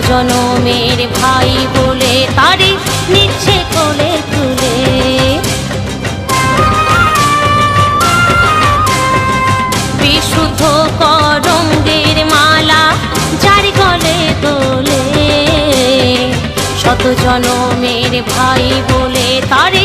জনমের ভাই বলে তারে নিচ্ছে কোলে তুলে। বিশুদ্ধ করঙ্গের মালা যার গলে দোলে, শত জনমের ভাই বলে তারে